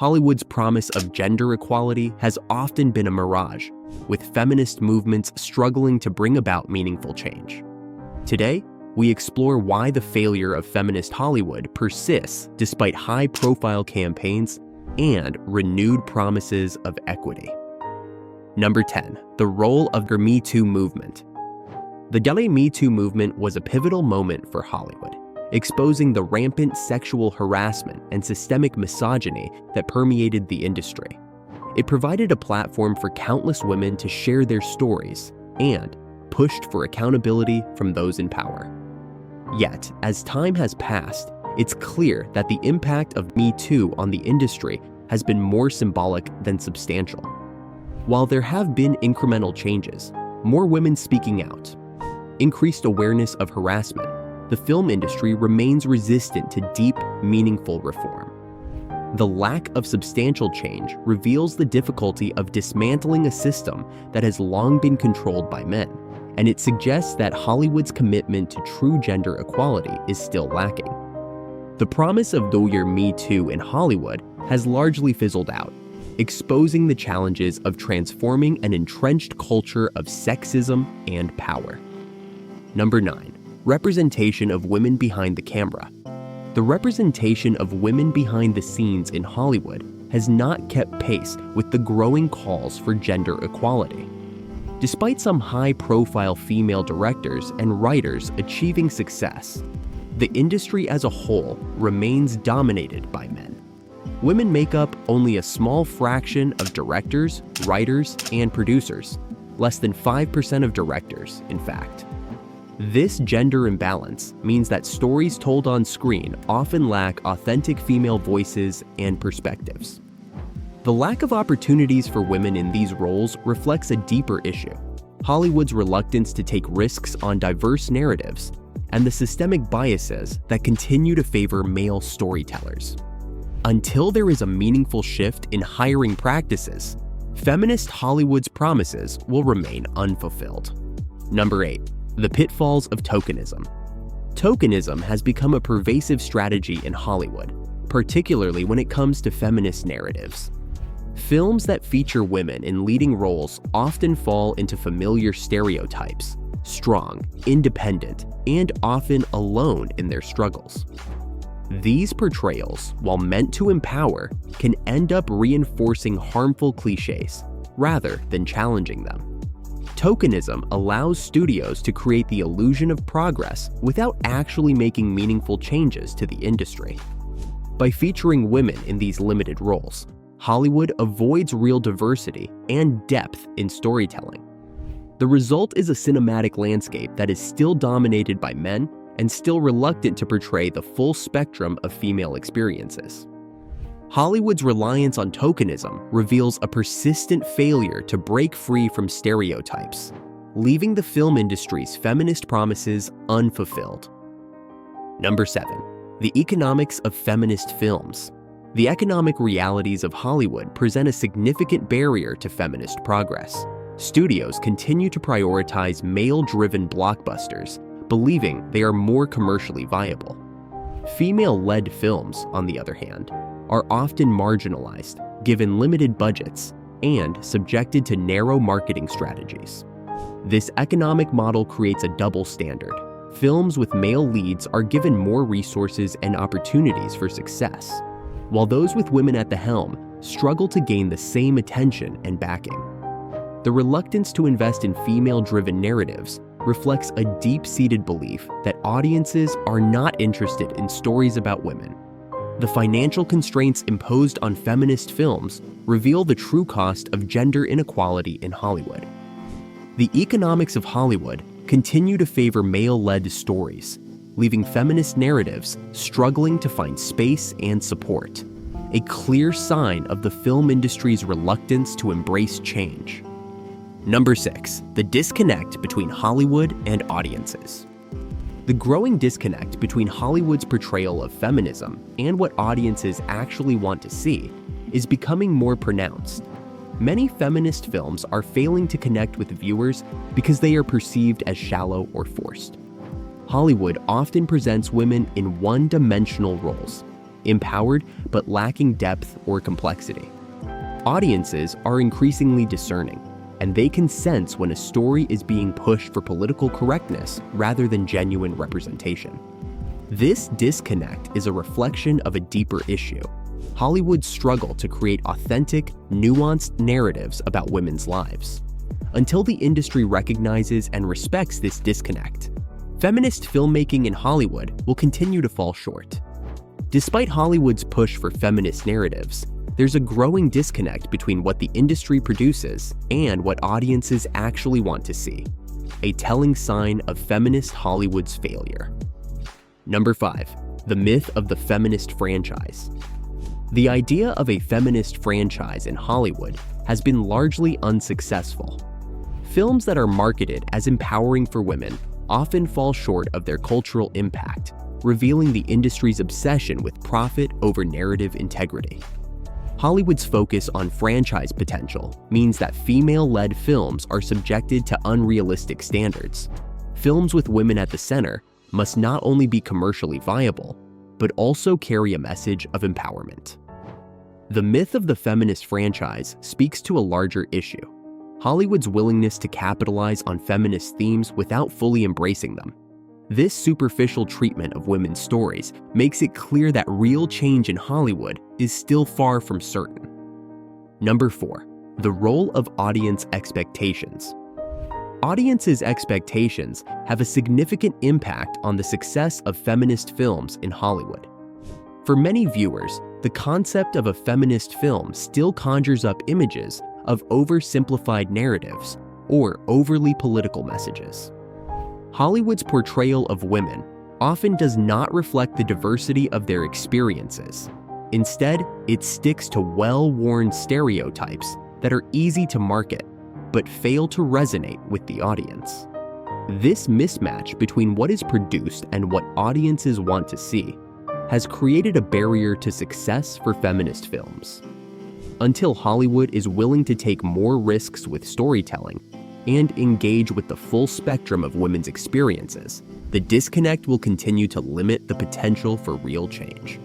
Hollywood's promise of gender equality has often been a mirage, with feminist movements struggling to bring about meaningful change. Today, we explore why the failure of feminist Hollywood persists despite high-profile campaigns and renewed promises of equity. Number 10. The role of the Me Too movement. The Me Too movement was a pivotal moment for Hollywood, exposing the rampant sexual harassment and systemic misogyny that permeated the industry. It provided a platform for countless women to share their stories and pushed for accountability from those in power. Yet, as time has passed, it's clear that the impact of Me Too on the industry has been more symbolic than substantial. While there have been incremental changes, more women speaking out, increased awareness of harassment, the film industry remains resistant to deep, meaningful reform. The lack of substantial change reveals the difficulty of dismantling a system that has long been controlled by men, and it suggests that Hollywood's commitment to true gender equality is still lacking. The promise of Do Your Me Too in Hollywood has largely fizzled out, exposing the challenges of transforming an entrenched culture of sexism and power. Number 9. Representation of women behind the camera. The representation of women behind the scenes in Hollywood has not kept pace with the growing calls for gender equality. Despite some high-profile female directors and writers achieving success, the industry as a whole remains dominated by men. Women make up only a small fraction of directors, writers, and producers, less than 5% of directors, in fact. This gender imbalance means that stories told on screen often lack authentic female voices and perspectives. The lack of opportunities for women in these roles reflects a deeper issue: Hollywood's reluctance to take risks on diverse narratives and the systemic biases that continue to favor male storytellers. Until there is a meaningful shift in hiring practices, feminist Hollywood's promises will remain unfulfilled. Number 8. The pitfalls of tokenism. Tokenism has become a pervasive strategy in Hollywood, particularly when it comes to feminist narratives. Films that feature women in leading roles often fall into familiar stereotypes: strong, independent, and often alone in their struggles. These portrayals, while meant to empower, can end up reinforcing harmful cliches rather than challenging them. Tokenism allows studios to create the illusion of progress without actually making meaningful changes to the industry. By featuring women in these limited roles, Hollywood avoids real diversity and depth in storytelling. The result is a cinematic landscape that is still dominated by men and still reluctant to portray the full spectrum of female experiences. Hollywood's reliance on tokenism reveals a persistent failure to break free from stereotypes, leaving the film industry's feminist promises unfulfilled. Number 7. The economics of feminist films. The economic realities of Hollywood present a significant barrier to feminist progress. Studios continue to prioritize male-driven blockbusters, believing they are more commercially viable. Female-led films, on the other hand, are often marginalized, given limited budgets, and subjected to narrow marketing strategies. This economic model creates a double standard. Films with male leads are given more resources and opportunities for success, while those with women at the helm struggle to gain the same attention and backing. The reluctance to invest in female-driven narratives reflects a deep-seated belief that audiences are not interested in stories about women. The financial constraints imposed on feminist films reveal the true cost of gender inequality in Hollywood. The economics of Hollywood continue to favor male-led stories, leaving feminist narratives struggling to find space and support, a clear sign of the film industry's reluctance to embrace change. Number 6. The disconnect between Hollywood and audiences. The growing disconnect between Hollywood's portrayal of feminism and what audiences actually want to see is becoming more pronounced. Many feminist films are failing to connect with viewers because they are perceived as shallow or forced. Hollywood often presents women in one-dimensional roles, empowered but lacking depth or complexity. Audiences are increasingly discerning, and they can sense when a story is being pushed for political correctness rather than genuine representation. This disconnect is a reflection of a deeper issue: Hollywood's struggle to create authentic, nuanced narratives about women's lives. Until the industry recognizes and respects this disconnect, feminist filmmaking in Hollywood will continue to fall short. Despite Hollywood's push for feminist narratives, there's a growing disconnect between what the industry produces and what audiences actually want to see, a telling sign of feminist Hollywood's failure. Number 5. The myth of the feminist franchise. The idea of a feminist franchise in Hollywood has been largely unsuccessful. Films that are marketed as empowering for women often fall short of their cultural impact, revealing the industry's obsession with profit over narrative integrity. Hollywood's focus on franchise potential means that female-led films are subjected to unrealistic standards. Films with women at the center must not only be commercially viable, but also carry a message of empowerment. The myth of the feminist franchise speaks to a larger issue: Hollywood's willingness to capitalize on feminist themes without fully embracing them. This superficial treatment of women's stories makes it clear that real change in Hollywood is still far from certain. Number 4. The role of audience expectations. Audiences' expectations have a significant impact on the success of feminist films in Hollywood. For many viewers, the concept of a feminist film still conjures up images of oversimplified narratives or overly political messages. Hollywood's portrayal of women often does not reflect the diversity of their experiences. Instead, it sticks to well-worn stereotypes that are easy to market but fail to resonate with the audience. This mismatch between what is produced and what audiences want to see has created a barrier to success for feminist films. Until Hollywood is willing to take more risks with storytelling and engage with the full spectrum of women's experiences, the disconnect will continue to limit the potential for real change.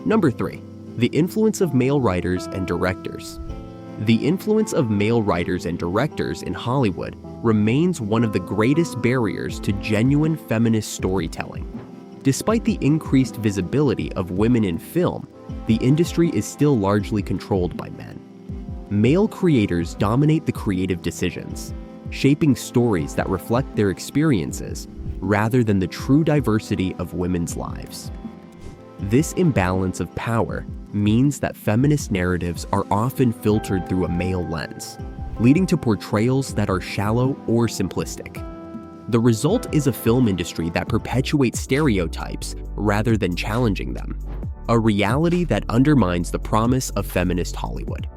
Number 3. The influence of male writers and directors. The influence of male writers and directors in Hollywood remains one of the greatest barriers to genuine feminist storytelling. Despite the increased visibility of women in film, the industry is still largely controlled by men. Male creators dominate the creative decisions, shaping stories that reflect their experiences rather than the true diversity of women's lives. This imbalance of power means that feminist narratives are often filtered through a male lens, leading to portrayals that are shallow or simplistic. The result is a film industry that perpetuates stereotypes rather than challenging them, a reality that undermines the promise of feminist Hollywood.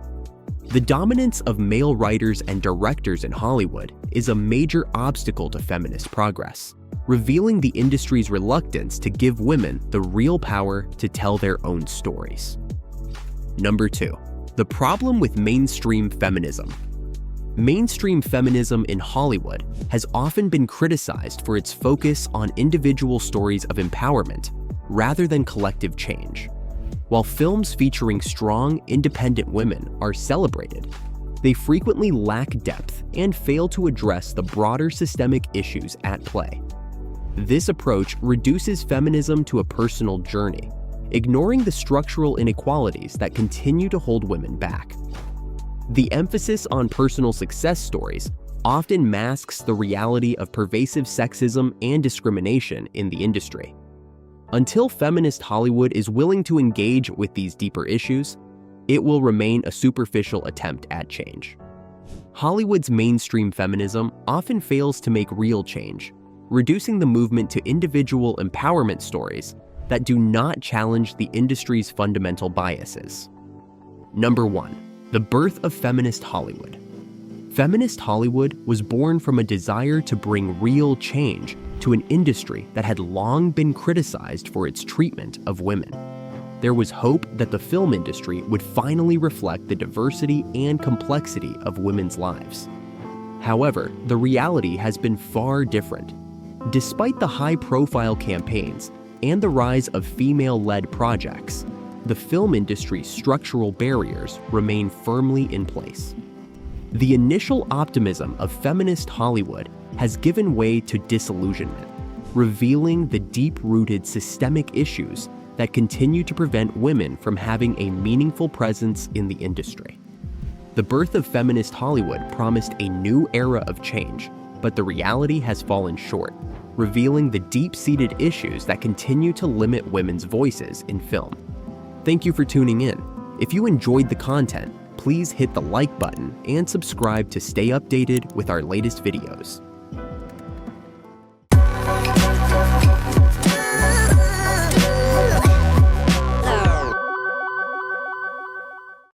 The dominance of male writers and directors in Hollywood is a major obstacle to feminist progress, revealing the industry's reluctance to give women the real power to tell their own stories. Number 2. The problem with mainstream feminism. Mainstream feminism in Hollywood has often been criticized for its focus on individual stories of empowerment rather than collective change. While films featuring strong, independent women are celebrated, they frequently lack depth and fail to address the broader systemic issues at play. This approach reduces feminism to a personal journey, ignoring the structural inequalities that continue to hold women back. The emphasis on personal success stories often masks the reality of pervasive sexism and discrimination in the industry. Until feminist Hollywood is willing to engage with these deeper issues, it will remain a superficial attempt at change. Hollywood's mainstream feminism often fails to make real change, reducing the movement to individual empowerment stories that do not challenge the industry's fundamental biases. Number 1. The birth of feminist Hollywood. Feminist Hollywood was born from a desire to bring real change to an industry that had long been criticized for its treatment of women. There was hope that the film industry would finally reflect the diversity and complexity of women's lives. However, the reality has been far different. Despite the high-profile campaigns, and the rise of female-led projects, the film industry's structural barriers remain firmly in place. The initial optimism of feminist Hollywood has given way to disillusionment, revealing the deep-rooted systemic issues that continue to prevent women from having a meaningful presence in the industry. The birth of feminist Hollywood promised a new era of change, but the reality has fallen short, revealing the deep-seated issues that continue to limit women's voices in film. Thank you for tuning in. If you enjoyed the content, please hit the like button and subscribe to stay updated with our latest videos.